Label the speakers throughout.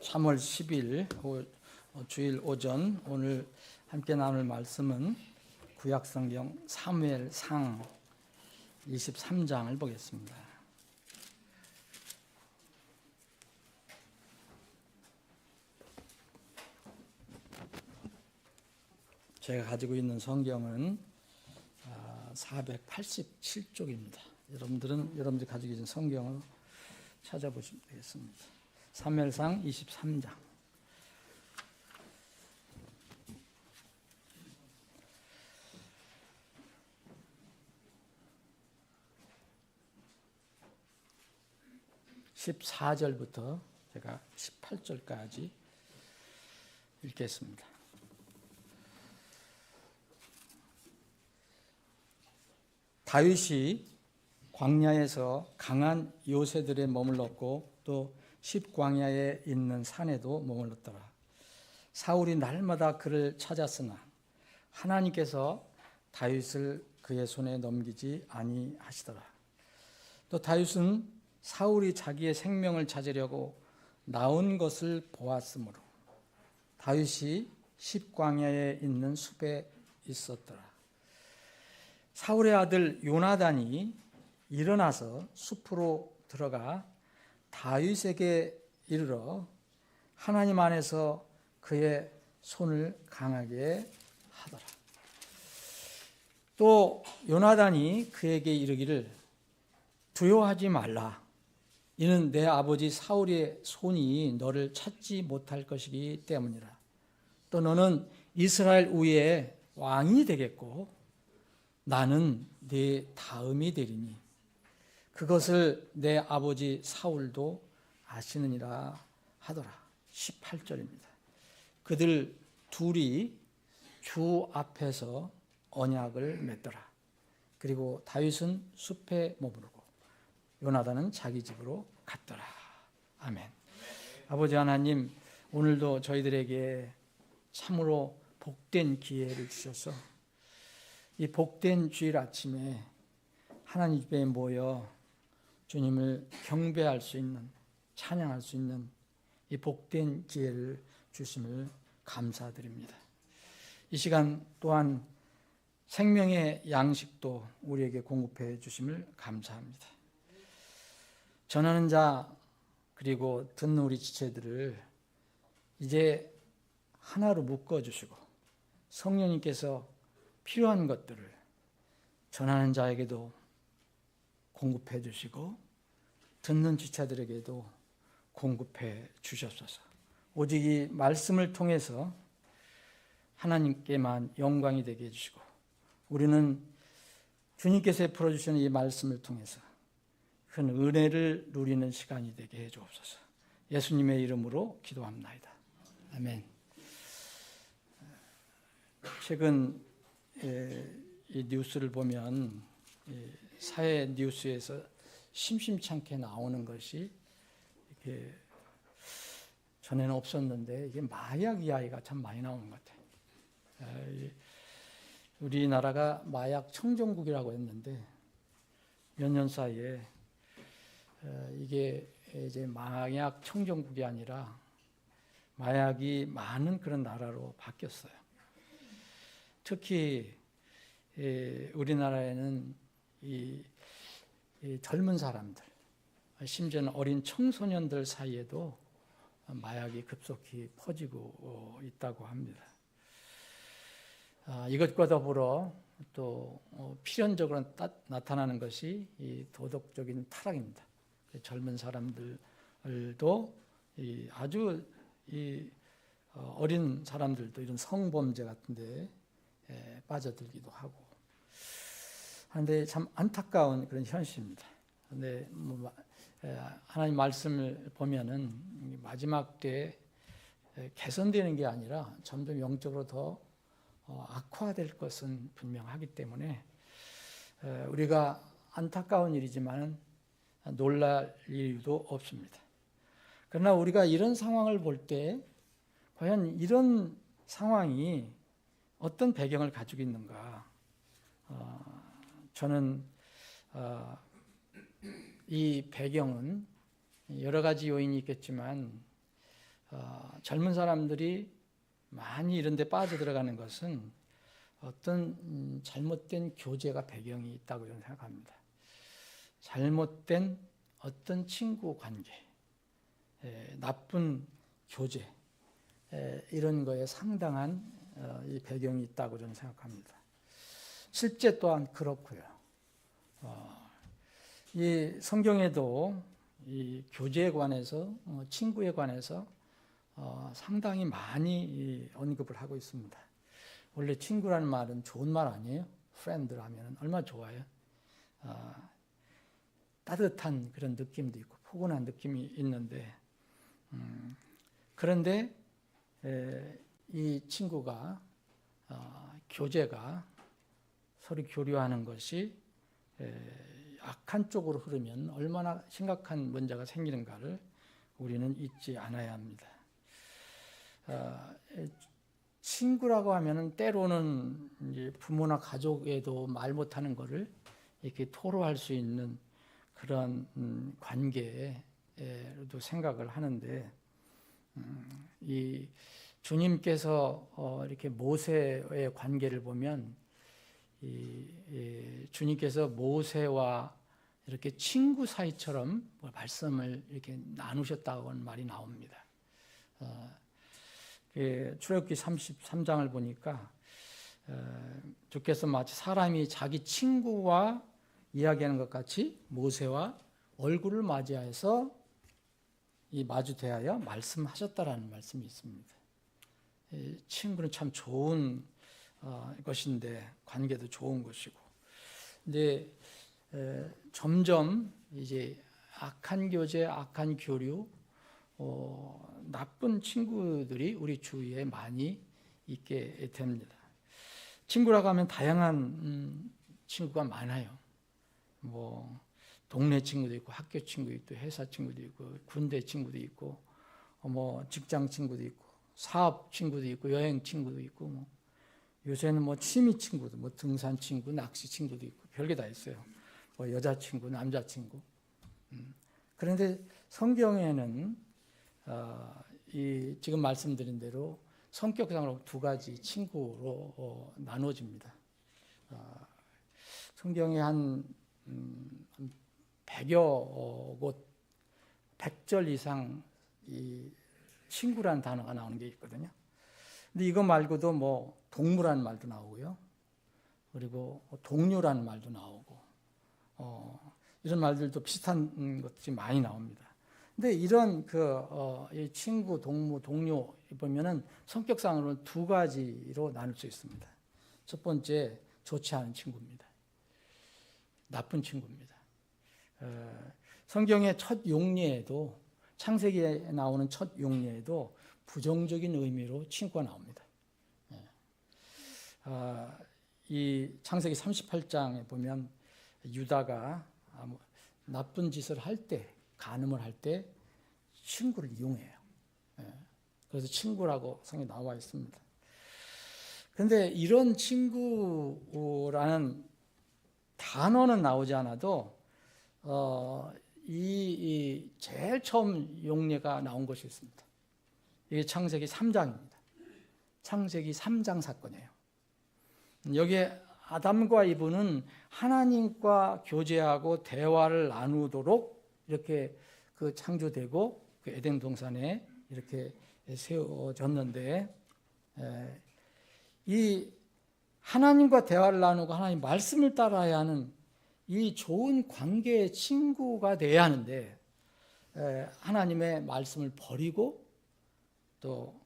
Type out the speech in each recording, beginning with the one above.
Speaker 1: 3월 10일 주일 오전 오늘 함께 나눌 말씀은 구약성경 사무엘상 23장을 보겠습니다. 제가 가지고 있는 성경은 487쪽입니다. 여러분들이 가지고 계신 성경을 찾아보시면 되겠습니다. 사무엘상 23장. (14절부터) 제가 18절까지 읽겠습니다. 다윗이 광야에서 강한 요새들에 머물렀고 또 십광야에 있는 산에도 머물렀더라. 사울이 날마다 그를 찾았으나 하나님께서 다윗을 그의 손에 넘기지 아니하시더라. 또 다윗은 사울이 자기의 생명을 찾으려고 나온 것을 보았으므로 다윗이 십광야에 있는 숲에 있었더라. 사울의 아들 요나단이 일어나서 숲으로 들어가 다윗에게 이르러 하나님 안에서 그의 손을 강하게 하더라. 또 요나단이 그에게 이르기를 두려워하지 말라. 이는 내 아버지 사울의 손이 너를 찾지 못할 것이기 때문이라. 또 너는 이스라엘 위에 왕이 되겠고 나는 네 다음이 되리니 그것을 내 아버지 사울도 아시느니라 하더라. 18절입니다. 그들 둘이 주 앞에서 언약을 맺더라. 그리고 다윗은 숲에 머무르고 요나단은 자기 집으로 갔더라. 아멘. 아버지 하나님, 오늘도 저희들에게 참으로 복된 기회를 주셔서 이 복된 주일 아침에 하나님 집에 모여 주님을 경배할 수 있는, 찬양할 수 있는 이 복된 기회를 주심을 감사드립니다. 이 시간 또한 생명의 양식도 우리에게 공급해 주심을 감사합니다. 전하는 자 그리고 듣는 우리 지체들을 이제 하나로 묶어주시고 성령님께서 필요한 것들을 전하는 자에게도 공급해 주시고 듣는 지체들에게도 공급해 주셨소서. 오직 이 말씀을 통해서 하나님께만 영광이 되게 해주시고 우리는 주님께서 풀어주시는 이 말씀을 통해서 큰 은혜를 누리는 시간이 되게 해 주옵소서. 예수님의 이름으로 기도합나이다. 아멘. 최근 이 뉴스를 보면 사회 뉴스에서 심심찮게 나오는 것이 이렇게 전에는 없었는데 이게 마약 이야기가 참 많이 나오는 것 같아요. 우리나라가 마약 청정국이라고 했는데 몇 년 사이에 이게 이제 마약 청정국이 아니라 마약이 많은 그런 나라로 바뀌었어요. 특히 우리나라에는 이 젊은 사람들, 심지어는 어린 청소년들 사이에도 마약이 급속히 퍼지고 있다고 합니다. 이것과 더불어 또 필연적으로 나타나는 것이 이 도덕적인 타락입니다. 젊은 사람들도 아주 어린 사람들도 이런 성범죄 같은데 빠져들기도 하고 하는데 참 안타까운 그런 현실입니다. 그런데 하나님 말씀을 보면은 마지막 때 개선되는 게 아니라 점점 영적으로 더 악화될 것은 분명하기 때문에 우리가 안타까운 일이지만 놀랄 일도 없습니다. 그러나 우리가 이런 상황을 볼 때 과연 이런 상황이 어떤 배경을 가지고 있는가? 저는 이 배경은 여러 가지 요인이 있겠지만 젊은 사람들이 많이 이런 데 빠져들어가는 것은 어떤 잘못된 교제가 배경이 있다고 저는 생각합니다. 잘못된 어떤 친구 관계, 나쁜 교제, 이런 거에 상당한 이 배경이 있다고 저는 생각합니다. 실제 또한 그렇고요. 이 성경에도 이 교제에 관해서, 친구에 관해서 상당히 많이 언급을 하고 있습니다. 원래 친구라는 말은 좋은 말 아니에요? 프렌드 하면 얼마나 좋아요? 따뜻한 그런 느낌도 있고 포근한 느낌이 있는데, 그런데 이 친구가 교제가 서로 교류하는 것이 악한 쪽으로 흐르면 얼마나 심각한 문제가 생기는가를 우리는 잊지 않아야 합니다. 친구라고 하면은 때로는 이제 부모나 가족에도 말 못하는 것을 이렇게 토로할 수 있는 그런 관계로도 생각을 하는데, 이 주님께서 이렇게 모세의 관계를 보면 주님께서 모세와 이렇게 친구 사이처럼 말씀을 이렇게 나누셨다고 하는 말이 나옵니다. 출애굽기 33장을 보니까 주께서 마치 사람이 자기 친구와 이야기하는 것 같이 모세와 얼굴을 맞이해서 마주 대하여 말씀하셨다라는 말씀이 있습니다. 친구는 참 좋은 것인데, 관계도 좋은 것이고, 근데 점점 이제 악한 교제, 악한 교류, 나쁜 친구들이 우리 주위에 많이 있게 됩니다. 친구라고 하면 다양한 친구가 많아요. 뭐 동네 친구도 있고, 학교 친구도 있고, 회사 친구도 있고, 군대 친구도 있고, 뭐 직장 친구도 있고, 사업 친구도 있고, 여행 친구도 있고, 뭐 요새는 뭐 취미 친구도, 뭐 등산 친구, 낚시 친구도 있고, 별게 다 있어요. 뭐 여자 친구, 남자 친구. 그런데 성경에는 이 지금 말씀드린 대로 성격상으로 두 가지 친구로 나눠집니다. 성경에 한 100여 곳, 100절 이상 이 친구라는 단어가 나오는 게 있거든요. 근데 이거 말고도 뭐 동무라는 말도 나오고요. 그리고 동료라는 말도 나오고, 이런 말들도 비슷한 것들이 많이 나옵니다. 근데 이런 이 친구, 동무, 동료 보면은 성격상으로는 두 가지로 나눌 수 있습니다. 첫 번째, 좋지 않은 친구입니다. 나쁜 친구입니다. 성경의 첫 용례에도, 창세기에 나오는 첫 용례에도 부정적인 의미로 친구가 나옵니다. 이 창세기 38장에 보면 유다가 나쁜 짓을 할 때, 간음을 할 때 친구를 이용해요. 그래서 친구라고 성경에 나와 있습니다. 그런데 이런 친구라는 단어는 나오지 않아도 이 제일 처음 용례가 나온 것이 있습니다. 이게 창세기 3장입니다. 창세기 3장 사건이에요. 여기에 아담과 이브는 하나님과 교제하고 대화를 나누도록 이렇게 창조되고 에덴 동산에 이렇게 세워졌는데, 이 하나님과 대화를 나누고 하나님 말씀을 따라야 하는 이 좋은 관계의 친구가 돼야 하는데, 하나님의 말씀을 버리고 또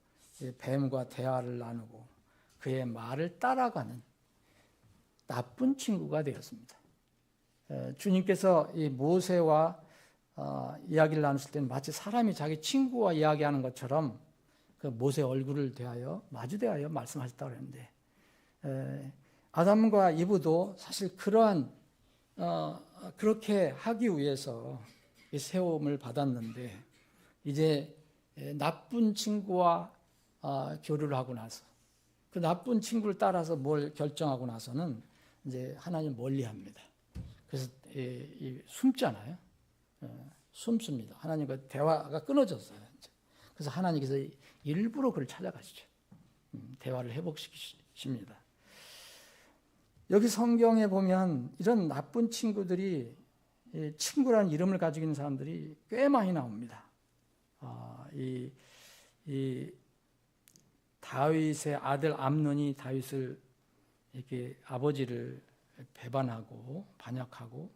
Speaker 1: 뱀과 대화를 나누고 그의 말을 따라가는 나쁜 친구가 되었습니다. 주님께서 이 모세와 이야기를 나눴을 때는 마치 사람이 자기 친구와 이야기하는 것처럼 그 모세 얼굴을 대하여 마주 대하여 말씀하셨다고 했는데, 아담과 이브도 사실 그러한 그렇게 하기 위해서 이 세움을 받았는데, 이제 나쁜 친구와 교류를 하고 나서 그 나쁜 친구를 따라서 뭘 결정하고 나서는 이제 하나님 멀리합니다. 그래서 숨잖아요. 숨습니다. 하나님과 대화가 끊어졌어요. 그래서 하나님께서 일부러 그를 찾아가시죠. 대화를 회복시키십니다. 여기 성경에 보면 이런 나쁜 친구들이, 친구라는 이름을 가지고 있는 사람들이 꽤 많이 나옵니다. 이 다윗의 아들 암논이 다윗을 이렇게 아버지를 배반하고 반역하고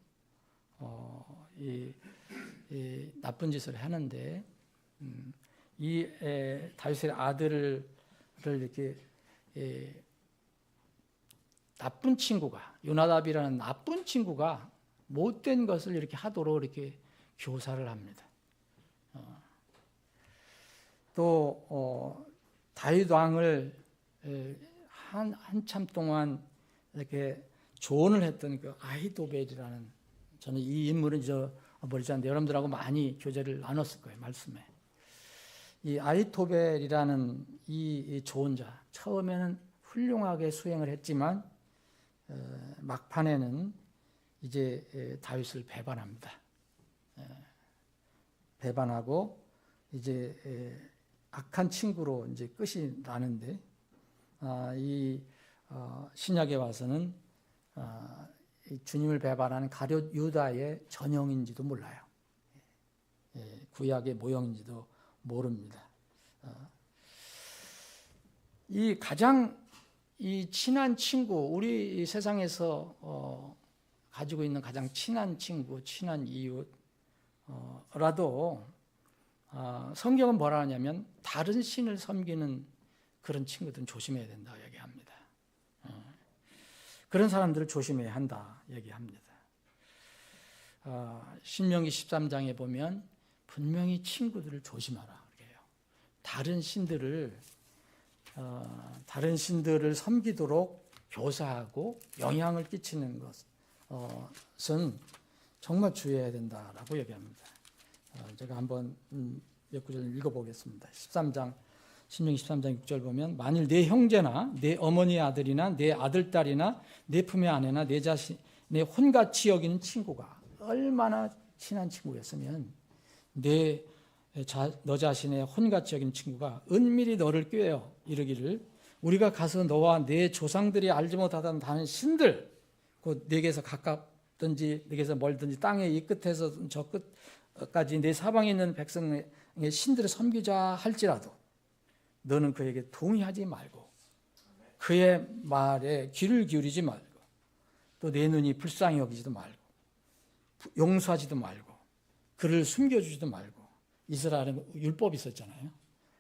Speaker 1: 이 나쁜 짓을 하는데, 이 다윗의 아들을 이렇게 나쁜 친구가, 요나답이라는 나쁜 친구가 못된 것을 이렇게 하도록 이렇게 교사를 합니다. 또 다윗 왕을 한참 동안 이렇게 조언을 했던 그 아히도벨이라는, 저는 이 인물은 잊어버리지 않는데 여러분들하고 많이 교제를 나눴을 거예요, 말씀에. 이 아히도벨이라는 이 조언자, 처음에는 훌륭하게 수행을 했지만 막판에는 이제 다윗을 배반합니다. 배반하고 이제 악한 친구로 이제 끝이 나는데, 신약에 와서는 주님을 배반하는 가룟 유다의 전형인지도 몰라요. 구약의 모형인지도 모릅니다. 이 가장 친한 친구, 우리 세상에서 가지고 있는 가장 친한 친구, 친한 이웃라도 성경은 뭐라 하냐면 다른 신을 섬기는 그런 친구들은 조심해야 된다고 얘기합니다. 그런 사람들을 조심해야 한다 얘기합니다. 신명기 13장에 보면 분명히 친구들을 조심하라 그래요. 다른 신들을 섬기도록 교사하고 영향을 끼치는 것은 정말 주의해야 된다라고 얘기합니다. 제가 한번 몇 구절 읽어보겠습니다. 13장, 신명기 13장 6절 보면, 만일 내 형제나 내 어머니의 아들이나 내 아들딸이나 내 품의 아내나 내 자신의 혼같이 여기는 친구가, 얼마나 친한 친구였으면 너 자신의 혼같이 여기는 친구가 은밀히 너를 꾀어 이르기를, 우리가 가서 너와 내 조상들이 알지 못하던 다른 신들, 곧 네게서 가깝든지 네게서 멀든지 땅의 이 끝에서 저 끝까지 내 사방에 있는 백성의 신들을 섬기자 할지라도 너는 그에게 동의하지 말고 그의 말에 귀를 기울이지 말고 또 내 눈이 불쌍히 여기지도 말고 용서하지도 말고 그를 숨겨주지도 말고. 이스라엘은 율법이 있었잖아요.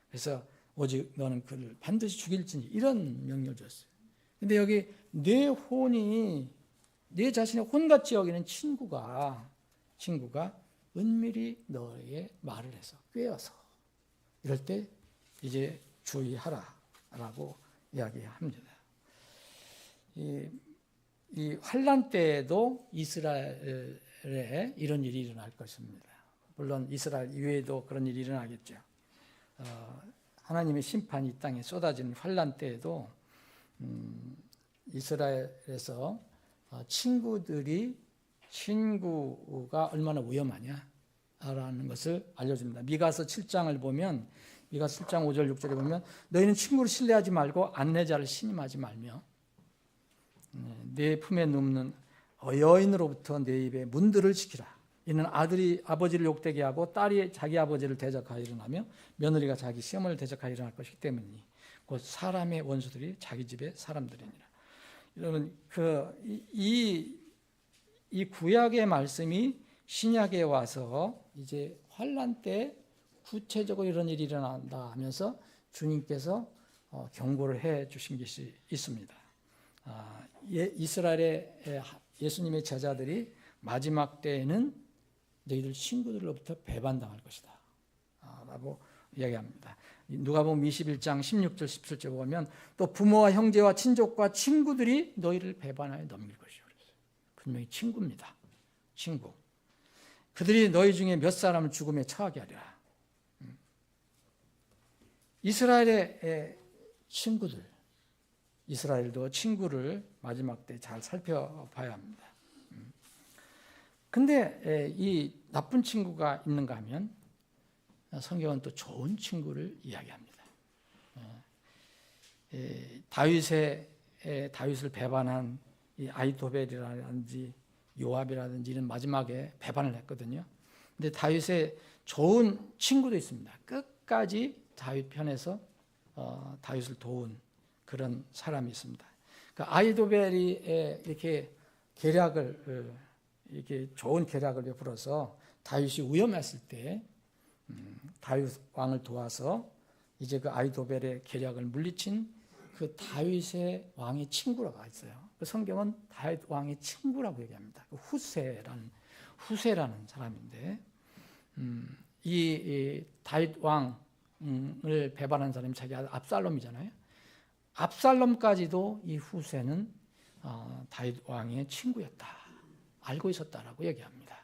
Speaker 1: 그래서 오직 너는 그를 반드시 죽일지니, 이런 명령을 줬어요. 근데 여기 내 자신의 혼같이 여기는 친구가 은밀히 너의 말을 해서 꾀어서, 이럴 때 이제 주의하라라고 이야기합니다. 이 환난 때에도 이스라엘에 이런 일이 일어날 것입니다. 물론 이스라엘 이외에도 그런 일이 일어나겠죠. 하나님의 심판이 이 땅에 쏟아지는 환난 때에도 이스라엘에서 친구가 얼마나 위험하냐라는 것을 알려줍니다. 미가서 7장을 보면, 미가서 7장 5절 6절에 보면, 너희는 친구를 신뢰하지 말고 안내자를 신임하지 말며 내 품에 눕는 여인으로부터 내 입에 문들을 지키라. 이는 아들이 아버지를 욕되게 하고 딸이 자기 아버지를 대적하여 일어나며 며느리가 자기 시어머니를 대적하여 일어날 것이기 때문이니 곧 사람의 원수들이 자기 집의 사람들이니라. 여러분, 이 구약의 말씀이 신약에 와서 이제 환난 때 구체적으로 이런 일이 일어난다 하면서 주님께서 경고를 해 주신 것이 있습니다. 이스라엘의 예수님의 제자들이 마지막 때에는 너희들 친구들로부터 배반당할 것이다 라고 이야기합니다. 누가복음 21장 16절 17절 보면, 또 부모와 형제와 친족과 친구들이 너희를 배반하여 넘길 것이요. 분명히 친구입니다. 친구. 그들이 너희 중에 몇 사람을 죽음에 처하게 하리라. 이스라엘의 친구들, 이스라엘도 친구를 마지막 때 잘 살펴봐야 합니다. 근데 이 나쁜 친구가 있는가 하면 성경은 또 좋은 친구를 이야기합니다. 다윗을 배반한 이 아히도벨이라든지 요압이라든지 이런 마지막에 배반을 했거든요. 근데 다윗의 좋은 친구도 있습니다. 끝까지 다윗 편에서 다윗을 도운 그런 사람이 있습니다. 그러니까 아히도벨이 이렇게 계략을 이렇게 좋은 계략을 베풀어서 다윗이 위험했을 때 다윗 왕을 도와서 이제 그 아히도벨의 계략을 물리친 그 다윗의 왕의 친구라고 있어요. 그 성경은 다윗 왕의 친구라고 얘기합니다. 후세라는 사람인데 이 다윗 왕을 배반한 사람이 자기 아들 압살롬이잖아요. 압살롬까지도 이 후세는 다윗 왕의 친구였다, 알고 있었다라고 얘기합니다.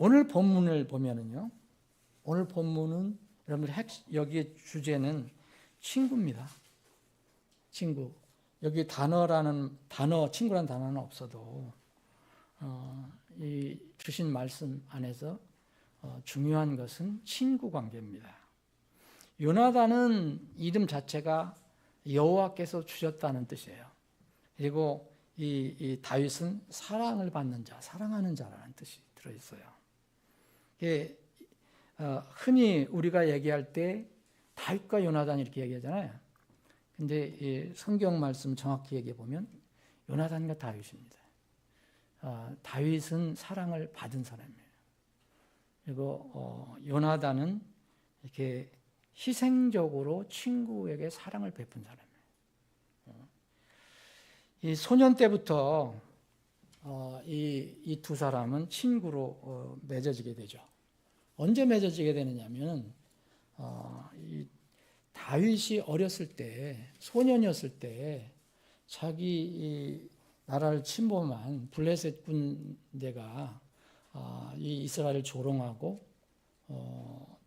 Speaker 1: 오늘 본문을 보면은요, 오늘 본문은 여러분들 여기의 주제는 친구입니다. 친구. 여기 친구라는 단어는 없어도 이 주신 말씀 안에서 중요한 것은 친구 관계입니다. 요나단은 이름 자체가 여호와께서 주셨다는 뜻이에요. 그리고 이 다윗은 사랑을 받는 자, 사랑하는 자라는 뜻이 들어있어요. 흔히 우리가 얘기할 때 다윗과 요나단 이렇게 얘기하잖아요. 근데 성경 말씀 정확히 얘기해 보면 요나단과 다윗입니다. 다윗은 사랑을 받은 사람이에요. 그리고 요나단은 이렇게 희생적으로 친구에게 사랑을 베푼 사람이에요. 이 소년 때부터 이 두 사람은 친구로 맺어지게 되죠. 언제 맺어지게 되느냐면 이 다윗이 어렸을 때, 소년이었을 때 자기 이 나라를 침범한 블레셋 군대가 이 이스라엘을 조롱하고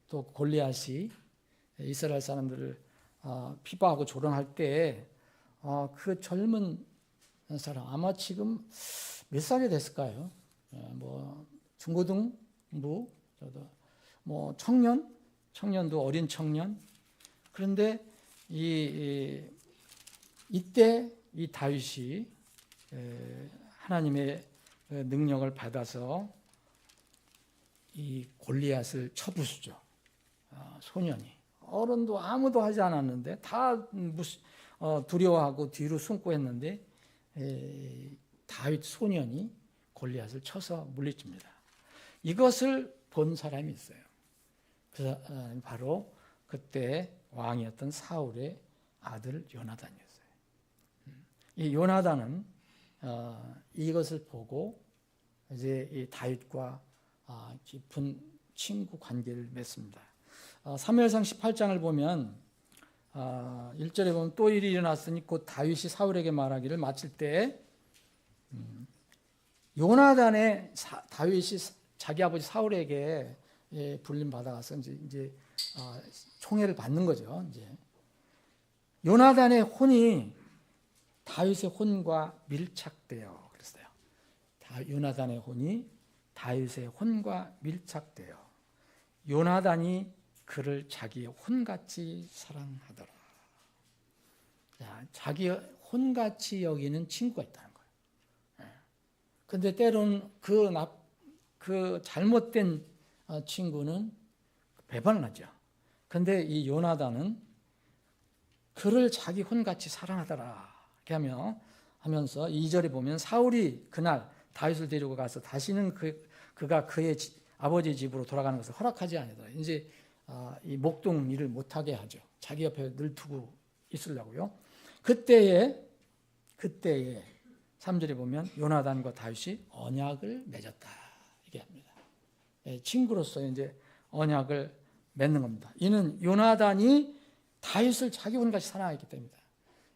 Speaker 1: 또 골리앗이 이스라엘 사람들을 비방하고 조롱할 때 그 젊은 사람, 아마 지금 몇 살이 됐을까요? 뭐 중고등부, 뭐 청년도 어린 청년. 그런데 이때 이 다윗이 하나님의 능력을 받아서 이 골리앗을 쳐부수죠. 소년이. 어른도 아무도 하지 않았는데 다 두려워하고 뒤로 숨고 했는데 다윗 소년이 골리앗을 쳐서 물리칩니다. 이것을 본 사람이 있어요. 그래서 바로 그때 왕이었던 사울의 아들 요나단이었어요. 이 요나단은 이것을 보고 이제 이 다윗과 깊은 친구 관계를 맺습니다. 사무엘상 18장을 보면 1절에 보면 또 일이 일어났으니 곧 다윗이 사울에게 말하기를 마칠 때 요나단의 다윗이 자기 아버지 사울에게 불림 받아가서 이제 총애를 받는 거죠. 이제 요나단의 혼이 다윗의 혼과 밀착되어 그랬어요. 요나단의 혼이 다윗의 혼과 밀착되어 요나단이 그를 자기의 혼같이 사랑하더라. 자기 혼같이 여기는 친구가 있다는 거예요. 그런데 때로는 그 잘못된 친구는 배반을 하죠. 그런데 이 요나단은 그를 자기 혼같이 사랑하더라 이렇게 하면서 2절에 보면 사울이 그날 다윗을 데리고 가서 다시는 그가 그의 아버지 집으로 돌아가는 것을 허락하지 아니하더라. 이제 이 목동 일을 못하게 하죠. 자기 옆에 늘 두고 있으려고요. 그때에 3절에 보면 요나단과 다윗이 언약을 맺었다 이게 합니다. 친구로서 이제 언약을 맺는 겁니다. 이는 요나단이 다윗을 자기 혼같이 사랑했기 때문이다.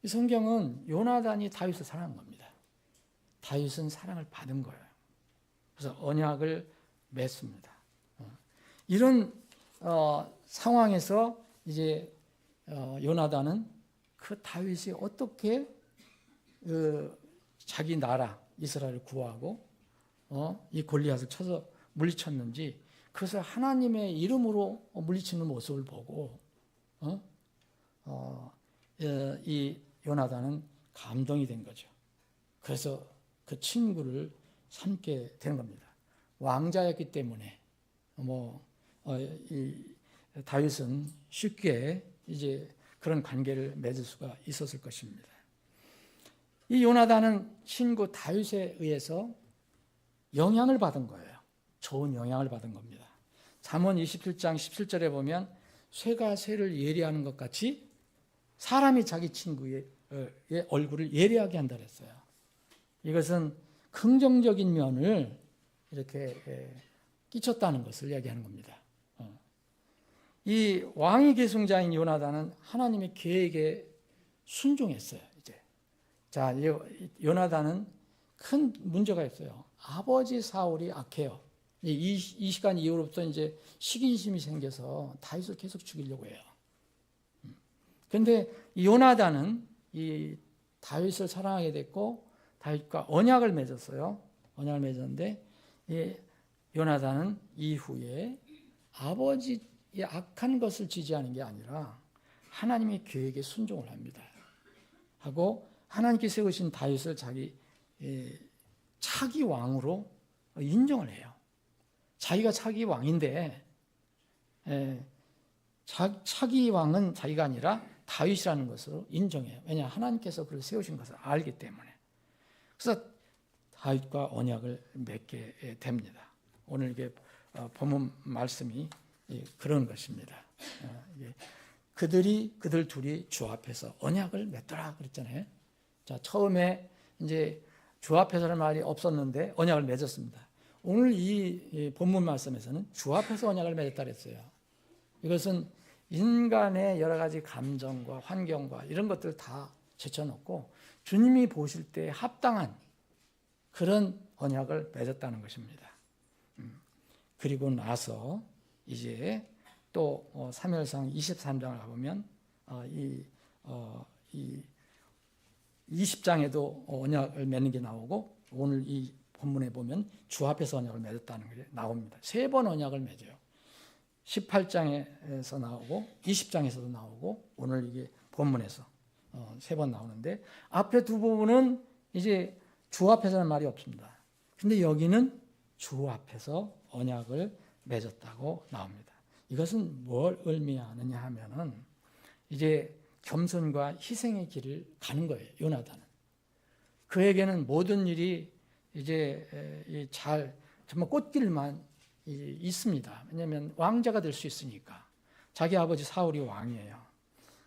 Speaker 1: 이 성경은 요나단이 다윗을 사랑한 겁니다. 다윗은 사랑을 받은 거예요. 그래서 언약을 맺습니다. 이런 상황에서 이제 요나단은 그 다윗이 어떻게 자기 나라 이스라엘을 구하고 이 골리앗을 쳐서 물리쳤는지 그것을 하나님의 이름으로 물리치는 모습을 보고 이 요나단은 감동이 된 거죠. 그래서 그 친구를 삼게 된 겁니다. 왕자였기 때문에 이 다윗은 쉽게 이제 그런 관계를 맺을 수가 있었을 것입니다. 이 요나단은 친구 다윗에 의해서 영향을 받은 거예요. 좋은 영향을 받은 겁니다. 잠언 27장 17절에 보면 쇠가 쇠를 예리하는 것 같이 사람이 자기 친구의 얼굴을 예리하게 한다 그랬어요. 이것은 긍정적인 면을 이렇게 끼쳤다는 것을 이야기하는 겁니다. 이 왕위 계승자인 요나단은 하나님의 계획에 순종했어요. 이제 자, 요나단은 큰 문제가 있어요. 아버지 사울이 악해요. 이 시간 이후로부터 이제 식인심이 생겨서 다윗을 계속 죽이려고 해요. 그런데 요나단은 이 다윗을 사랑하게 됐고 다윗과 언약을 맺었어요. 언약을 맺었는데 이 요나단은 이후에 아버지의 악한 것을 지지하는 게 아니라 하나님의 계획에 순종을 합니다. 하고 하나님께 세우신 다윗을 자기 차기 왕으로 인정을 해요. 자기가 차기 왕인데 차기 왕은 자기가 아니라 다윗이라는 것으로 인정해요. 왜냐 하나님께서 그를 세우신 것을 알기 때문에. 그래서 다윗과 언약을 맺게 됩니다. 오늘 이게 본문 말씀이 그런 것입니다. 그들 둘이 주 앞에서 언약을 맺더라 그랬잖아요. 자, 처음에 이제 주 앞에서는 말이 없었는데 언약을 맺었습니다. 오늘 이 본문 말씀에서는 주 앞에서 언약을 맺었다 그랬어요. 이것은 인간의 여러 가지 감정과 환경과 이런 것들을 다 제쳐놓고 주님이 보실 때 합당한 그런 언약을 맺었다는 것입니다. 그리고 나서 이제 또 사무엘상 23장을 가보면 이 20장에도 언약을 맺는 게 나오고 오늘 이 본문에 보면 주 앞에서 언약을 맺었다는 게 나옵니다. 3번 언약을 맺어요. 18장에서 나오고 20장에서도 나오고 오늘 이게 본문에서 3번 나오는데 앞에 두 부분은 이제 주 앞에서는 말이 없습니다. 근데 여기는 주 앞에서 언약을 맺었다고 나옵니다. 이것은 뭘 의미하느냐 하면은 이제 겸손과 희생의 길을 가는 거예요. 요나단은. 그에게는 모든 일이 이제 정말 꽃길만 있습니다. 왜냐하면 왕자가 될 수 있으니까. 자기 아버지 사울이 왕이에요.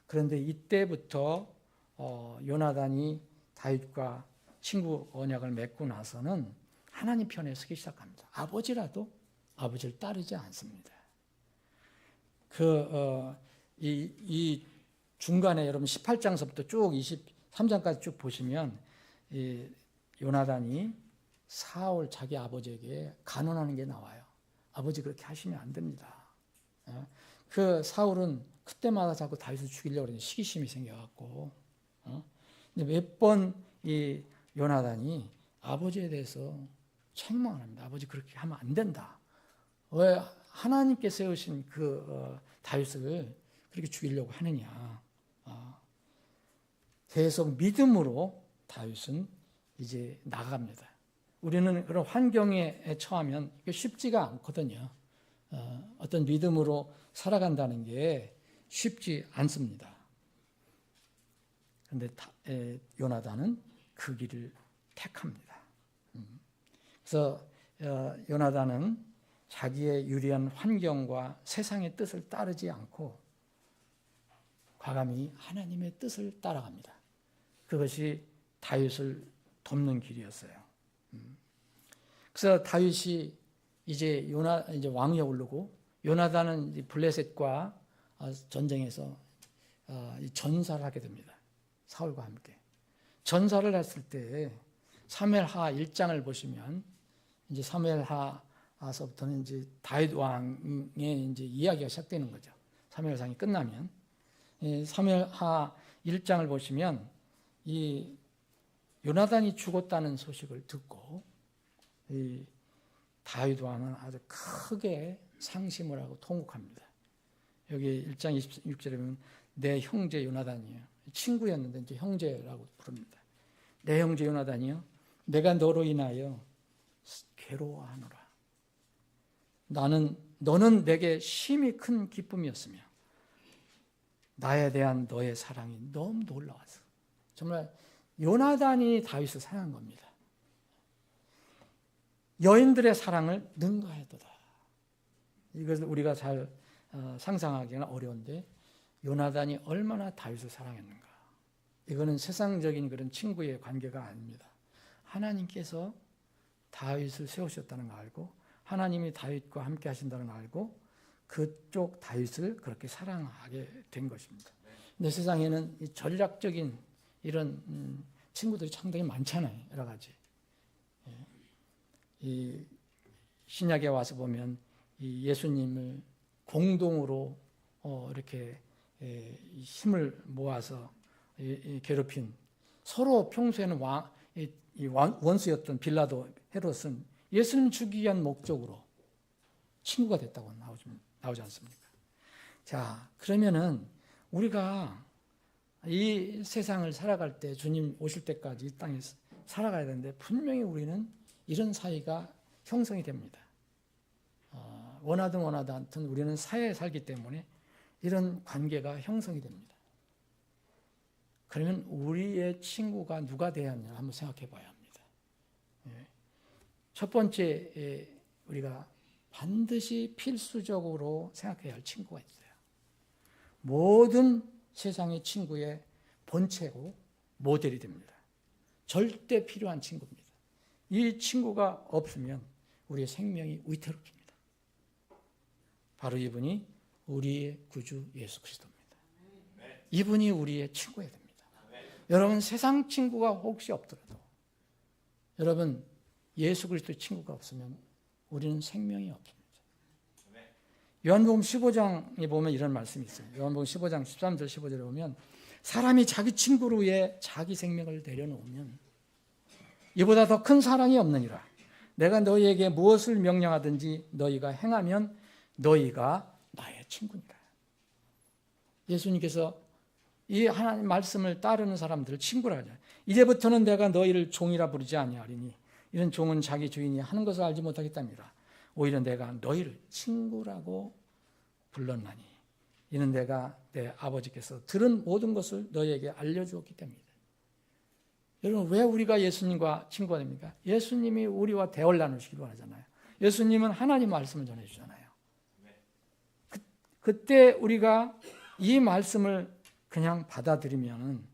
Speaker 1: 그런데 이때부터 요나단이 다윗과 친구 언약을 맺고 나서는 하나님 편에 서기 시작합니다. 아버지라도 아버지를 따르지 않습니다. 이 중간에 여러분 18장서부터 쭉 23장까지 쭉 보시면 이 요나단이 사울 자기 아버지에게 간언하는 게 나와요. 아버지 그렇게 하시면 안 됩니다. 그 사울은 그때마다 자꾸 다윗을 죽이려고 그러는데 시기심이 생겨갖고 근데 몇 번 이 요나단이 아버지에 대해서 책망을 합니다. 아버지 그렇게 하면 안 된다. 왜 하나님께 세우신 다윗을 그렇게 죽이려고 하느냐. 계속 믿음으로 다윗은 이제 나갑니다. 우리는 그런 환경에 처하면 쉽지가 않거든요. 어떤 믿음으로 살아간다는 게 쉽지 않습니다. 그런데 요나단은 그 길을 택합니다. 그래서 요나단은 자기의 유리한 환경과 세상의 뜻을 따르지 않고 과감히 하나님의 뜻을 따라갑니다. 그것이 다윗을 돕는 길이었어요. 그래서 다윗이 이제 왕위에 오르고 요나단은 이제 블레셋과 전쟁에서 전사를 하게 됩니다. 사울과 함께 전사를 했을 때 사무엘하 1장을 보시면 이제 사무엘하서부터는 이제 다윗 왕의 이제 이야기가 시작되는 거죠. 사무엘상이 끝나면 사무엘하 1장을 보시면 이 요나단이 죽었다는 소식을 듣고 이 다윗 왕은 아주 크게 상심을 하고 통곡합니다. 여기 1장 26절에 보면 내 형제 요나단이요. 친구였는데 이제 형제라고 부릅니다. 내 형제 요나단이요. 내가 너로 인하여 괴로워하노라. 너는 내게 심히 큰 기쁨이었으며 나에 대한 너의 사랑이 너무 놀라웠어. 정말 요나단이 다윗을 사랑한 겁니다. 여인들의 사랑을 능가하였도다. 이것을 우리가 잘 상상하기는 어려운데 요나단이 얼마나 다윗을 사랑했는가. 이거는 세상적인 그런 친구의 관계가 아닙니다. 하나님께서 다윗을 세우셨다는 걸 알고 하나님이 다윗과 함께 하신다는 걸 알고 그쪽 다윗을 그렇게 사랑하게 된 것입니다. 근데 세상에는 이 전략적인 이런 친구들이 상당히 많잖아요. 여러 가지. 이 신약에 와서 보면 이 예수님을 공동으로 이렇게 힘을 모아서 괴롭힌, 서로 평소에는 원수였던 빌라도 헤롯은 예수님 죽이기 위한 목적으로 친구가 됐다고 나오지 않습니까? 자, 그러면은 우리가 이 세상을 살아갈 때 주님 오실 때까지 이 땅에 살아가야 되는데 분명히 우리는 이런 사이가 형성이 됩니다. 원하든 않든 우리는 사회에 살기 때문에 이런 관계가 형성이 됩니다. 그러면 우리의 친구가 누가 되어야 하느냐 한번 생각해 봐야 합니다. 첫 번째 우리가 반드시 필수적으로 생각해야 할 친구가 있어요. 모든 세상의 친구의 본체고 모델이 됩니다. 절대 필요한 친구입니다. 이 친구가 없으면 우리의 생명이 위태롭습니다. 바로 이분이 우리의 구주 예수 그리스도입니다. 이분이 우리의 친구여야 됩니다. 여러분 세상 친구가 혹시 없더라도 여러분 예수 그리스도의 친구가 없으면 우리는 생명이 없습니다. 요한복음 15장에 보면 이런 말씀이 있어요. 요한복음 15장 13절 15절에 보면 사람이 자기 친구를 위해 자기 생명을 내려놓으면 이보다 더 큰 사랑이 없느니라. 내가 너희에게 무엇을 명령하든지 너희가 행하면 너희가 나의 친구니라. 예수님께서 이 하나님 말씀을 따르는 사람들을 친구라 하잖아요. 이제부터는 내가 너희를 종이라 부르지 아니하리니 이런 종은 자기 주인이 하는 것을 알지 못하겠답니다. 오히려 내가 너희를 친구라고 불렀나니 이는 내가 내 아버지께서 들은 모든 것을 너희에게 알려주었기 때문이다. 여러분 왜 우리가 예수님과 친구가 됩니까? 예수님이 우리와 대화를 나누시기로 하잖아요. 예수님은 하나님 말씀을 전해주잖아요. 그때 우리가 이 말씀을 그냥 받아들이면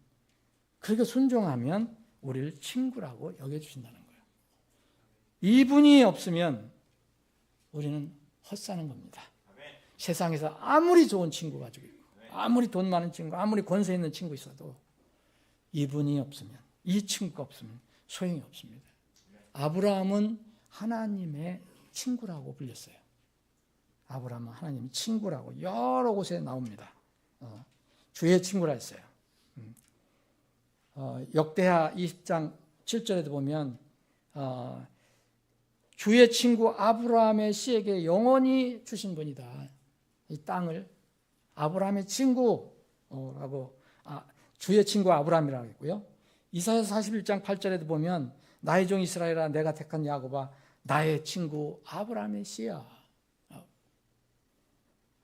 Speaker 1: 그렇게 순종하면 우리를 친구라고 여겨주신다는 거예요. 이분이 없으면 우리는 헛사는 겁니다. 세상에서 아무리 좋은 친구 가지고 있고 아무리 돈 많은 친구, 아무리 권세 있는 친구 있어도 이분이 없으면, 이 친구가 없으면 소용이 없습니다. 아브라함은 하나님의 친구라고 불렸어요. 아브라함은 하나님의 친구라고 여러 곳에 나옵니다. 주의 친구라 했어요. 역대하 20장 7절에도 보면 주의 친구 아브라함의 씨에게 영원히 주신 분이다. 이 땅을 아브라함의 친구라고 주의 친구 아브라함이라고 했고요. 이사야서 41장 8절에도 보면 나의 종 이스라엘아 내가 택한 야곱아 나의 친구 아브라함의 씨야.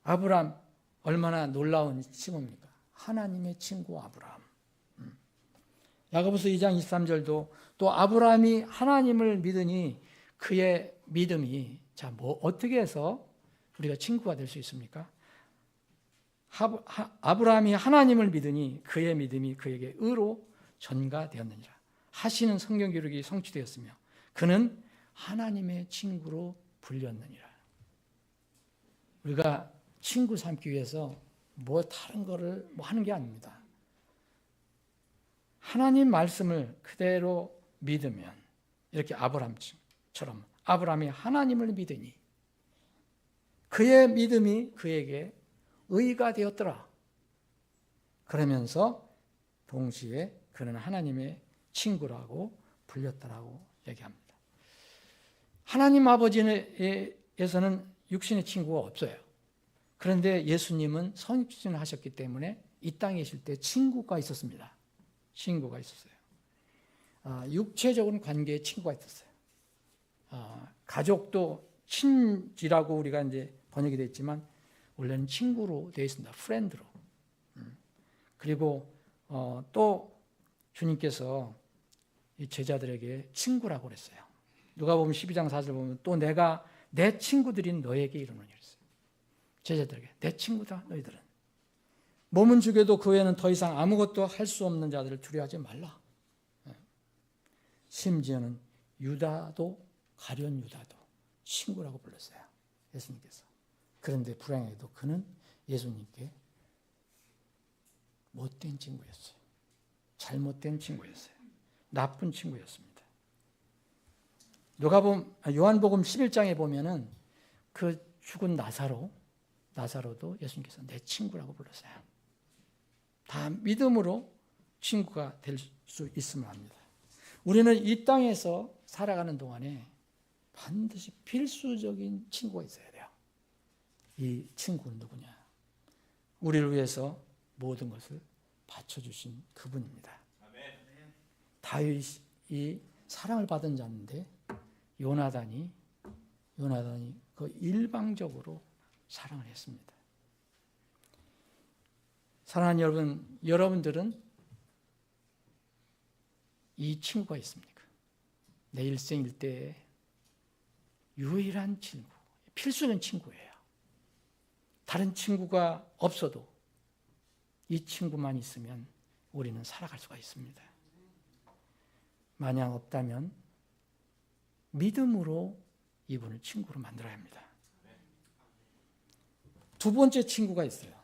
Speaker 1: 아브라함 얼마나 놀라운 친구입니까? 하나님의 친구 아브라함. 야고보서 2장 23절도 또 아브라함이 하나님을 믿으니 그의 믿음이 어떻게 해서 우리가 친구가 될 수 있습니까? 아브라함이 하나님을 믿으니 그의 믿음이 그에게 의로 전가되었느니라 하시는 성경 기록이 성취되었으며 그는 하나님의 친구로 불렸느니라. 우리가 친구 삼기 위해서 다른 거를 하는 게 아닙니다. 하나님 말씀을 그대로 믿으면 이렇게 아브라함처럼 아브라함이 하나님을 믿으니 그의 믿음이 그에게 의가 되었더라. 그러면서 동시에 그는 하나님의 친구라고 불렸다라고 얘기합니다. 하나님 아버지에서는 육신의 친구가 없어요. 그런데 예수님은 성육신을 하셨기 때문에 이 땅에 계실 때 친구가 있었습니다. 친구가 있었어요. 육체적인 관계에 친구가 있었어요. 가족도 친지라고 우리가 이제 번역이 됐지만 원래는 친구로 되어 있습니다. 프렌드로. 그리고 또 주님께서 이 제자들에게 친구라고 그랬어요. 누가복음 12장 4절 보면 또 내가 내 친구들인 너에게 이르노니 그랬어요. 제자들에게 내 친구다 너희들은. 몸은 죽여도 그 외에는 더 이상 아무것도 할 수 없는 자들을 두려워하지 말라. 심지어는 유다도 가룟 유다도 친구라고 불렀어요. 예수님께서. 그런데 불행하게도 그는 예수님께 못된 친구였어요. 잘못된 친구였어요. 나쁜 친구였습니다. 요한복음 11장에 보면은 그 죽은 나사로도 예수님께서 내 친구라고 불렀어요. 다 믿음으로 친구가 될 수 있으면 합니다. 우리는 이 땅에서 살아가는 동안에 반드시 필수적인 친구가 있어야 돼요. 이 친구는 누구냐? 우리를 위해서 모든 것을 바쳐주신 그분입니다. 다윗이 사랑을 받은 자인데 요나단이 그 일방적으로 사랑을 했습니다. 사랑하는 여러분, 여러분들은 이 친구가 있습니까? 내 일생 일대의 유일한 친구, 필수적인 친구예요. 다른 친구가 없어도 이 친구만 있으면 우리는 살아갈 수가 있습니다. 만약 없다면 믿음으로 이분을 친구로 만들어야 합니다. 두 번째 친구가 있어요.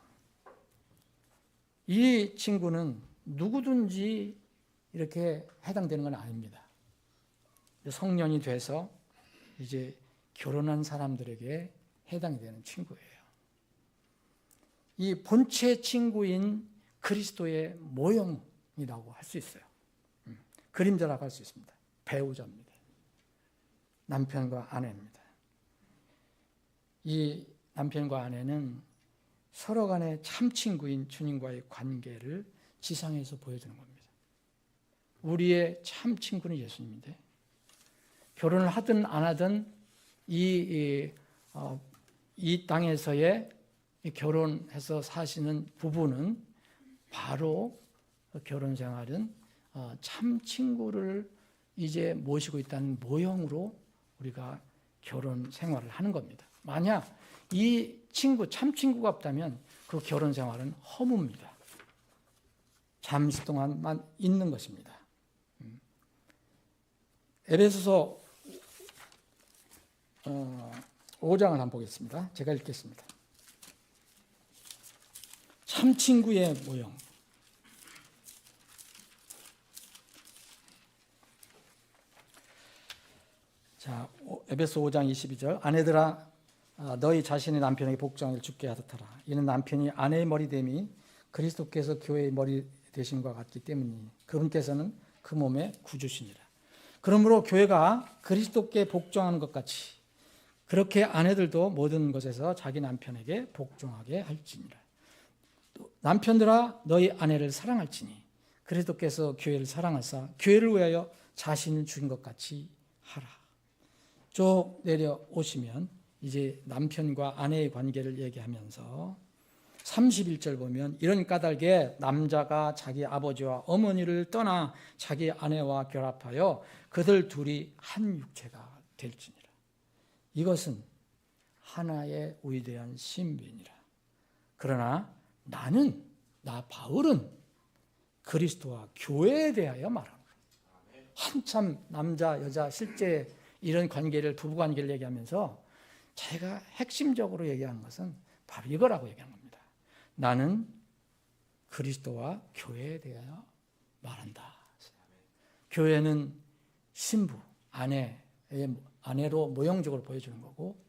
Speaker 1: 이 친구는 누구든지 이렇게 해당되는 건 아닙니다. 성년이 돼서 이제 결혼한 사람들에게 해당이 되는 친구예요. 이 본체 친구인 그리스도의 모형이라고 할 수 있어요. 그림자라고 할 수 있습니다. 배우자입니다. 남편과 아내입니다. 이 남편과 아내는 서로 간의 참 친구인 주님과의 관계를 지상에서 보여주는 겁니다. 우리의 참 친구는 예수님인데 결혼을 하든 안 하든 이 땅에서의 결혼해서 사시는 부부는 바로 결혼 생활은 참 친구를 이제 모시고 있다는 모형으로 우리가 결혼 생활을 하는 겁니다. 만약 이 친구, 참 친구가 없다면 그 결혼 생활은 허무입니다. 잠시 동안만 있는 것입니다. 에베소서 5장을 한번 보겠습니다. 제가 읽겠습니다. 참 친구의 모형. 자, 에베소 5장 22절. 아내들아 너희 자신의 남편에게 복종하기를 주께 하듯하라. 이는 남편이 아내의 머리됨이 그리스도께서 교회의 머리 되심과 같기 때문이니 그분께서는 그 몸의 구주시니라. 그러므로 교회가 그리스도께 복종하는 것 같이 그렇게 아내들도 모든 것에서 자기 남편에게 복종하게 할지니라. 또 남편들아 너희 아내를 사랑할지니 그리스도께서 교회를 사랑하사 교회를 위하여 자신을 주신 것 같이 하라. 쭉 내려오시면 이제 남편과 아내의 관계를 얘기하면서 31절 보면 이런 까닭에 남자가 자기 아버지와 어머니를 떠나 자기 아내와 결합하여 그들 둘이 한 육체가 될지니라. 이것은 하나의 위대한 신비니라. 그러나 나 바울은 그리스도와 교회에 대하여 말합니다. 한참 남자 여자 실제 이런 관계를 부부 관계를 얘기하면서 제가 핵심적으로 얘기하는 것은 바로 이거라고 얘기하는 겁니다. 나는 그리스도와 교회에 대하여 말한다. 교회는 신부, 아내로 모형적으로 보여주는 거고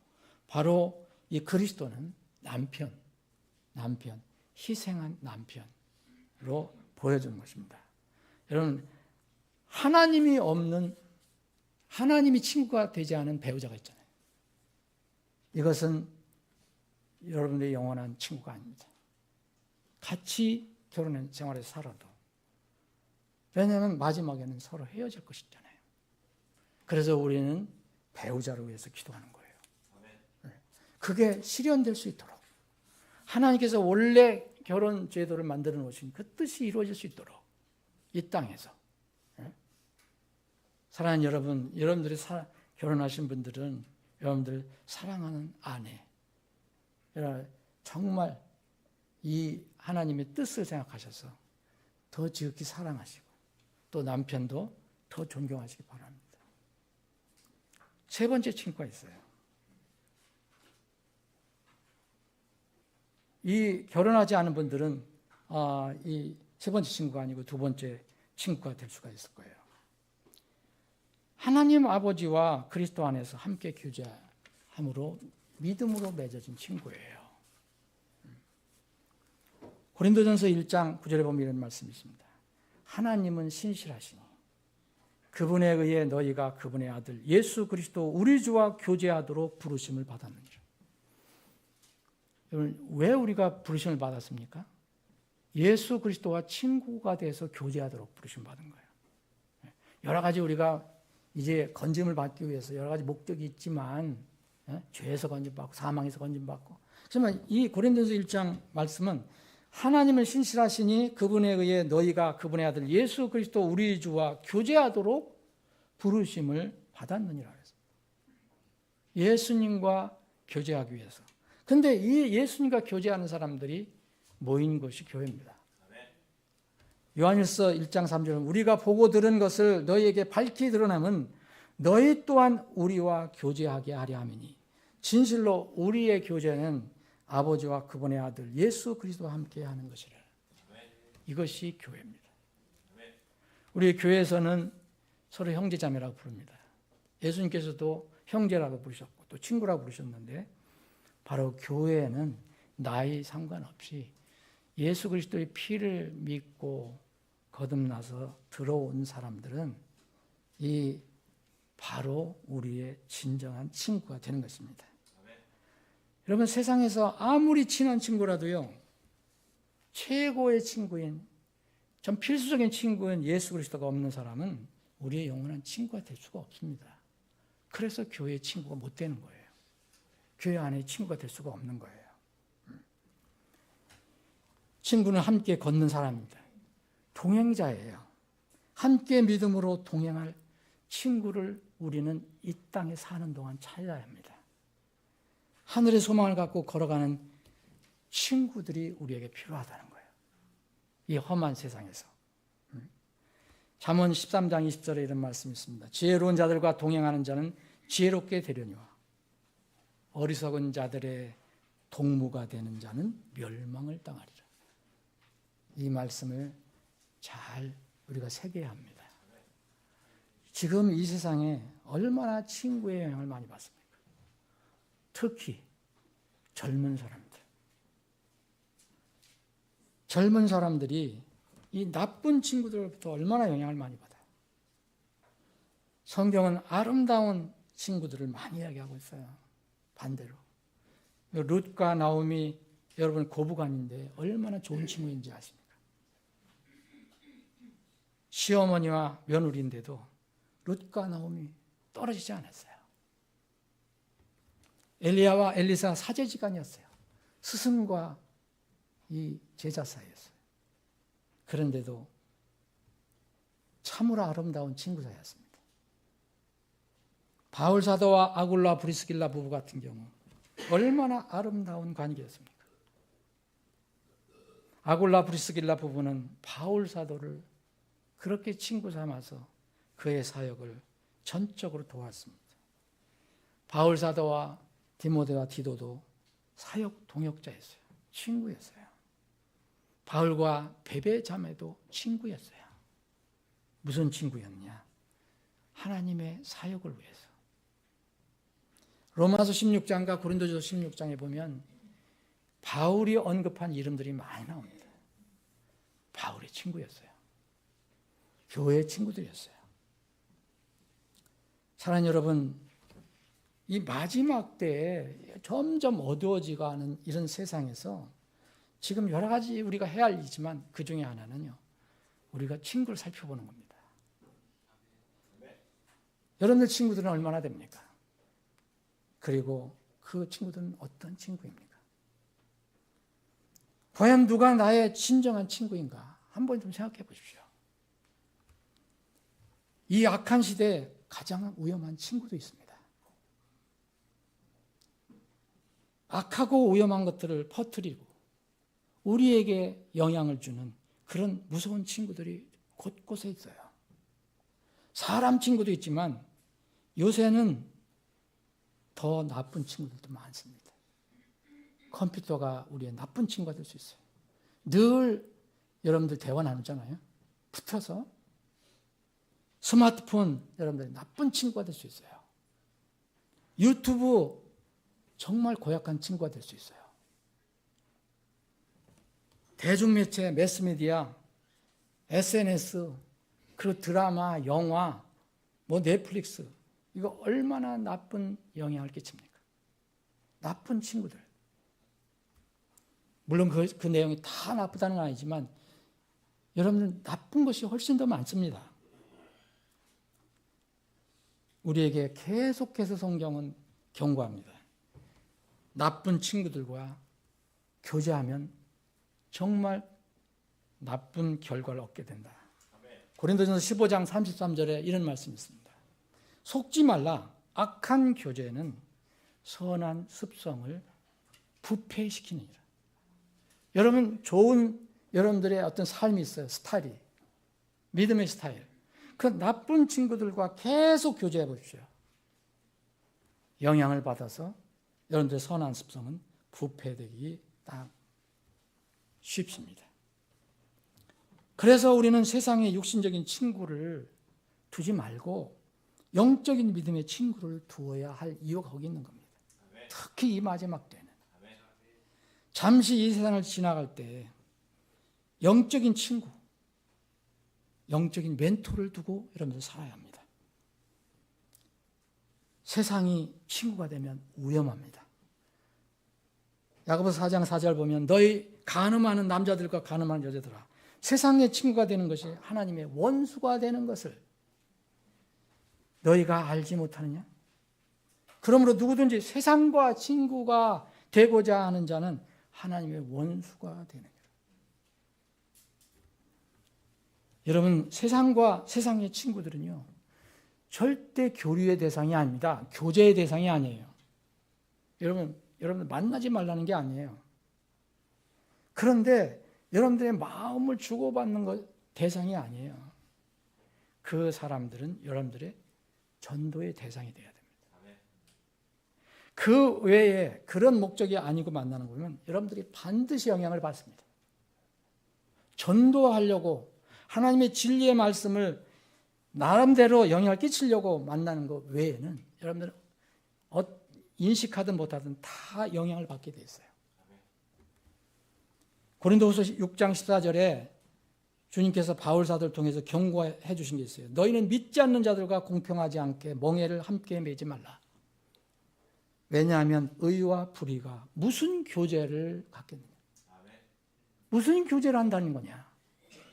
Speaker 1: 바로 이 그리스도는 남편, 희생한 남편으로 보여주는 것입니다. 여러분, 하나님이 친구가 되지 않은 배우자가 있잖아요. 이것은 여러분들의 영원한 친구가 아닙니다. 같이 결혼 생활에서 살아도. 왜냐하면 마지막에는 서로 헤어질 것이잖아요. 그래서 우리는 배우자를 위해서 기도하는 거예요. 그게 실현될 수 있도록 하나님께서 원래 결혼 제도를 만들어 놓으신 그 뜻이 이루어질 수 있도록 이 땅에서. 사랑하는 여러분, 여러분들이 결혼하신 분들은 여러분들 사랑하는 아내, 정말 이 하나님의 뜻을 생각하셔서 더 지극히 사랑하시고 또 남편도 더 존경하시기 바랍니다. 세 번째 친구가 있어요. 이 결혼하지 않은 분들은 이 세 번째 친구가 아니고 두 번째 친구가 될 수가 있을 거예요. 하나님 아버지와 그리스도 안에서 함께 교제함으로 믿음으로 맺어진 친구예요. 고린도전서 1장 9절에 보면 이런 말씀이 있습니다. 하나님은 신실하시니 그분에 의해 너희가 그분의 아들 예수 그리스도 우리 주와 교제하도록 부르심을 받았느니라. 여러분, 왜 우리가 부르심을 받았습니까? 예수 그리스도와 친구가 돼서 교제하도록 부르심 받은 거예요. 여러 가지 우리가 이제 건짐을 받기 위해서 여러 가지 목적이 있지만 죄에서 건짐받고 사망에서 건짐받고. 그렇지만 이 고린도전서 1장 말씀은 하나님은 신실하시니 그분에 의해 너희가 그분의 아들 예수 그리스도 우리 주와 교제하도록 부르심을 받았느니라 그랬습니다. 예수님과 교제하기 위해서. 근데 이 예수님과 교제하는 사람들이 모인 것이 교회입니다. 요한일서 1장 3절은 우리가 보고 들은 것을 너희에게 밝히 드러남은 너희 또한 우리와 교제하게 하려 함이니 진실로 우리의 교제는 아버지와 그분의 아들 예수 그리스도와 함께 하는 것이라. 이것이 교회입니다. 우리 교회에서는 서로 형제자매라고 부릅니다. 예수님께서도 형제라고 부르셨고 또 친구라고 부르셨는데 바로 교회에는 나이 상관없이 예수 그리스도의 피를 믿고 거듭나서 들어온 사람들은 이 바로 우리의 진정한 친구가 되는 것입니다. 여러분, 세상에서 아무리 친한 친구라도요, 최고의 친구인, 전 필수적인 친구인 예수 그리스도가 없는 사람은 우리의 영원한 친구가 될 수가 없습니다. 그래서 교회의 친구가 못 되는 거예요. 교회 안에 친구가 될 수가 없는 거예요. 친구는 함께 걷는 사람입니다. 동행자예요. 함께 믿음으로 동행할 친구를 우리는 이 땅에 사는 동안 찾아야 합니다. 하늘의 소망을 갖고 걸어가는 친구들이 우리에게 필요하다는 거예요. 이 험한 세상에서. 잠언 13장 20절에 이런 말씀이 있습니다. 지혜로운 자들과 동행하는 자는 지혜롭게 되려니와 어리석은 자들의 동무가 되는 자는 멸망을 당하리라. 이 말씀을 잘 우리가 새겨야 합니다. 지금 이 세상에 얼마나 친구의 영향을 많이 받습니까? 특히 젊은 사람들. 젊은 사람들이 이 나쁜 친구들로부터 얼마나 영향을 많이 받아요. 성경은 아름다운 친구들을 많이 이야기하고 있어요. 반대로. 룻과 나오미, 여러분 고부간인데 얼마나 좋은 친구인지 아십니까? 시어머니와 며느리인데도 룻과 나오미 떨어지지 않았어요. 엘리야와 엘리사 사제지간이었어요. 스승과 이 제자 사이였어요. 그런데도 참으로 아름다운 친구 사이였습니다. 바울 사도와 아굴라 브리스길라 부부 같은 경우 얼마나 아름다운 관계였습니까? 아굴라 브리스길라 부부는 바울 사도를 그렇게 친구 삼아서 그의 사역을 전적으로 도왔습니다. 바울 사도와 디모데와 디도도 사역 동역자였어요. 친구였어요. 바울과 베베 자매도 친구였어요. 무슨 친구였냐? 하나님의 사역을 위해서. 로마서 16장과 고린도전서 16장에 보면 바울이 언급한 이름들이 많이 나옵니다. 바울의 친구였어요. 교회의 친구들이었어요. 사랑하는 여러분, 이 마지막 때에 점점 어두워지가는 이런 세상에서 지금 여러 가지 우리가 해야 할 일이지만 그 중에 하나는요, 우리가 친구를 살펴보는 겁니다. 여러분들 친구들은 얼마나 됩니까? 그리고 그 친구들은 어떤 친구입니까? 과연 누가 나의 진정한 친구인가? 한번 좀 생각해 보십시오. 이 악한 시대에 가장 위험한 친구도 있습니다. 악하고 위험한 것들을 퍼뜨리고 우리에게 영향을 주는 그런 무서운 친구들이 곳곳에 있어요. 사람 친구도 있지만 요새는 더 나쁜 친구들도 많습니다. 컴퓨터가 우리의 나쁜 친구가 될 수 있어요. 늘 여러분들 대화 나누잖아요. 붙어서 스마트폰 여러분들 나쁜 친구가 될 수 있어요. 유튜브 정말 고약한 친구가 될 수 있어요. 대중매체, 매스미디어, SNS, 그리고 드라마, 영화, 넷플릭스, 이거 얼마나 나쁜 영향을 끼칩니까? 나쁜 친구들. 물론 그 내용이 다 나쁘다는 건 아니지만 여러분들 나쁜 것이 훨씬 더 많습니다. 우리에게 계속해서 성경은 경고합니다. 나쁜 친구들과 교제하면 정말 나쁜 결과를 얻게 된다. 고린도전서 15장 33절에 이런 말씀이 있습니다. 속지 말라. 악한 교제는 선한 습성을 부패시키느니라. 여러분 좋은 여러분들의 어떤 삶이 있어요. 스타일이. 믿음의 스타일. 그 나쁜 친구들과 계속 교제해 보십시오. 영향을 받아서 여러분들의 선한 습성은 부패되기 딱 쉽습니다. 그래서 우리는 세상의 육신적인 친구를 두지 말고 영적인 믿음의 친구를 두어야 할 이유가 거기 있는 겁니다. 특히 이 마지막 때는. 잠시 이 세상을 지나갈 때 영적인 친구, 영적인 멘토를 두고 여러분들 살아야 합니다. 세상이 친구가 되면 위험합니다. 야고보서 4장 4절 보면 너희 간음하는 남자들과 간음하는 여자들아 세상의 친구가 되는 것이 하나님의 원수가 되는 것을 너희가 알지 못하느냐? 그러므로 누구든지 세상과 친구가 되고자 하는 자는 하나님의 원수가 되는 거예요. 여러분 세상과 세상의 친구들은요 절대 교류의 대상이 아닙니다. 교제의 대상이 아니에요. 여러분 만나지 말라는 게 아니에요. 그런데 여러분들의 마음을 주고받는 것 대상이 아니에요. 그 사람들은 여러분들의 전도의 대상이 되어야 됩니다. 그 외에 그런 목적이 아니고 만나는 거면 여러분들이 반드시 영향을 받습니다. 전도하려고 하나님의 진리의 말씀을 나름대로 영향을 끼치려고 만나는 것 외에는 여러분들은 인식하든 못하든 다 영향을 받게 돼 있어요. 고린도후서 6장 14절에 주님께서 바울 사도를 통해서 경고해 주신 게 있어요. 너희는 믿지 않는 자들과 공평하지 않게 멍에를 함께 매지 말라. 왜냐하면 의와 불의가 무슨 교제를 갖겠느냐. 무슨 교제를 한다는 거냐.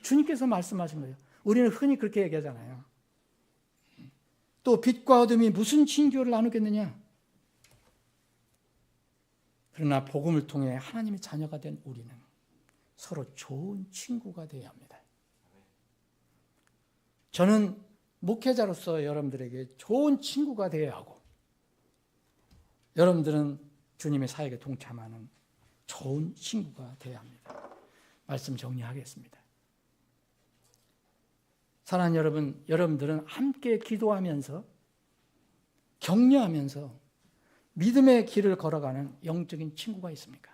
Speaker 1: 주님께서 말씀하신 거예요. 우리는 흔히 그렇게 얘기하잖아요. 또 빛과 어둠이 무슨 친교를 나누겠느냐. 그러나 복음을 통해 하나님의 자녀가 된 우리는 서로 좋은 친구가 되어야 합니다. 저는 목회자로서 여러분들에게 좋은 친구가 되어야 하고 여러분들은 주님의 사역에 동참하는 좋은 친구가 되어야 합니다. 말씀 정리하겠습니다. 사랑하는 여러분, 여러분들은 함께 기도하면서 격려하면서 믿음의 길을 걸어가는 영적인 친구가 있습니까?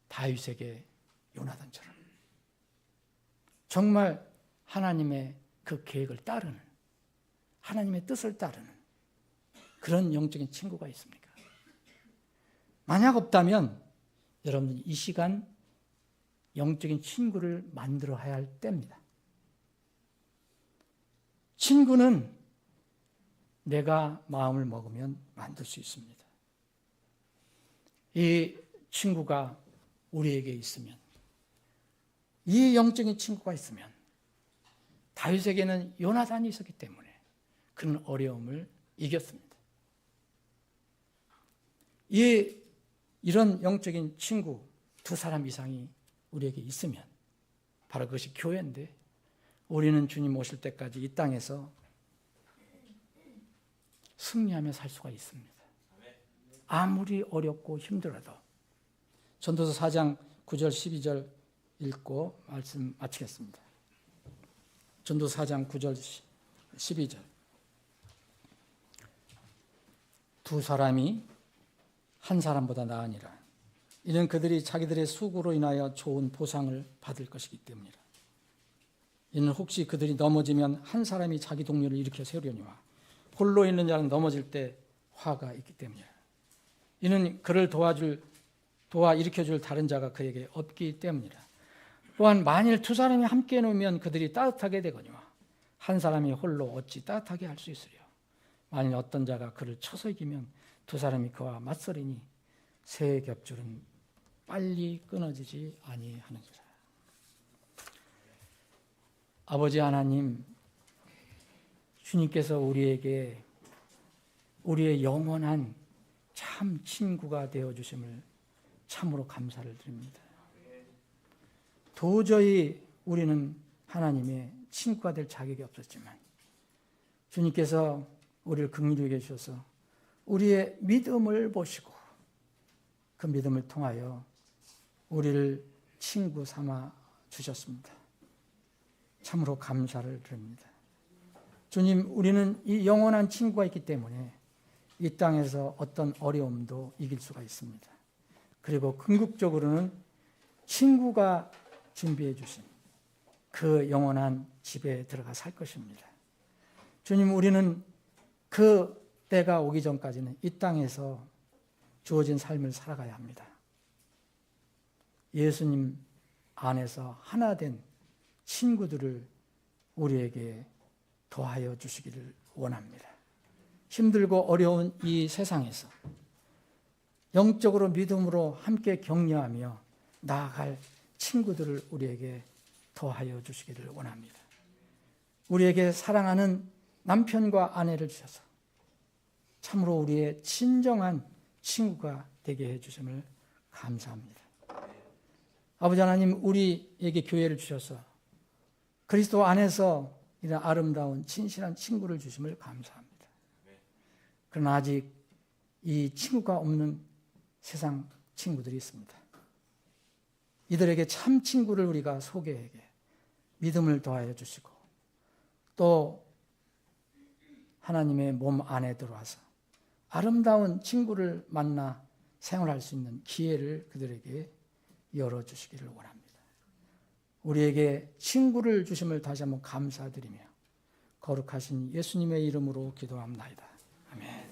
Speaker 1: 다윗에게 요나단처럼 정말 하나님의 그 계획을 따르는 하나님의 뜻을 따르는 그런 영적인 친구가 있습니까? 만약 없다면 여러분 이 시간 영적인 친구를 만들어야 할 때입니다. 친구는 내가 마음을 먹으면 만들 수 있습니다. 이 친구가 우리에게 있으면, 이 영적인 친구가 있으면, 다윗에게는 요나단이 있었기 때문에 그는 어려움을 이겼습니다. 이런 영적인 친구 두 사람 이상이 우리에게 있으면 바로 그것이 교회인데, 우리는 주님 오실 때까지 이 땅에서 승리하며 살 수가 있습니다. 아무리 어렵고 힘들어도. 전도서 4장 9절 12절 읽고 말씀 마치겠습니다. 전도서 4장 9절 12절. 두 사람이 한 사람보다 나으니라. 이는 그들이 자기들의 수고로 인하여 좋은 보상을 받을 것이기 때문이라. 이는 혹시 그들이 넘어지면 한 사람이 자기 동료를 일으켜 세우려니와 홀로 있는 자는 넘어질 때 화가 있기 때문이라. 이는 그를 도와 일으켜줄 다른 자가 그에게 없기 때문이라. 또한 만일 두 사람이 함께 놓으면 그들이 따뜻하게 되거니와 한 사람이 홀로 어찌 따뜻하게 할 수 있으랴. 만일 어떤 자가 그를 쳐서 이기면 두 사람이 그와 맞서리니 새 겹줄은 빨리 끊어지지 아니하느니라. 아버지 하나님, 주님께서 우리에게 우리의 영원한 참 친구가 되어주심을 참으로 감사를 드립니다. 도저히 우리는 하나님의 친구가 될 자격이 없었지만 주님께서 우리를 긍휼히 여기셔서 우리의 믿음을 보시고 그 믿음을 통하여 우리를 친구 삼아 주셨습니다. 참으로 감사를 드립니다. 주님, 우리는 이 영원한 친구가 있기 때문에 이 땅에서 어떤 어려움도 이길 수가 있습니다. 그리고 궁극적으로는 친구가 준비해 주신 그 영원한 집에 들어가 살 것입니다. 주님, 우리는 그 때가 오기 전까지는 이 땅에서 주어진 삶을 살아가야 합니다. 예수님 안에서 하나 된 친구들을 우리에게 더하여 주시기를 원합니다. 힘들고 어려운 이 세상에서 영적으로 믿음으로 함께 격려하며 나아갈 친구들을 우리에게 더하여 주시기를 원합니다. 우리에게 사랑하는 남편과 아내를 주셔서 참으로 우리의 진정한 친구가 되게 해주심을 감사합니다. 아버지 하나님, 우리에게 교회를 주셔서 그리스도 안에서 이런 아름다운 진실한 친구를 주심을 감사합니다. 그러나 아직 이 친구가 없는 세상 친구들이 있습니다. 이들에게 참 친구를 우리가 소개하게 믿음을 더하여 주시고 또 하나님의 몸 안에 들어와서 아름다운 친구를 만나 생활할 수 있는 기회를 그들에게 열어주시기를 원합니다. 우리에게 친구를 주심을 다시 한번 감사드리며 거룩하신 예수님의 이름으로 기도합니다. 아멘.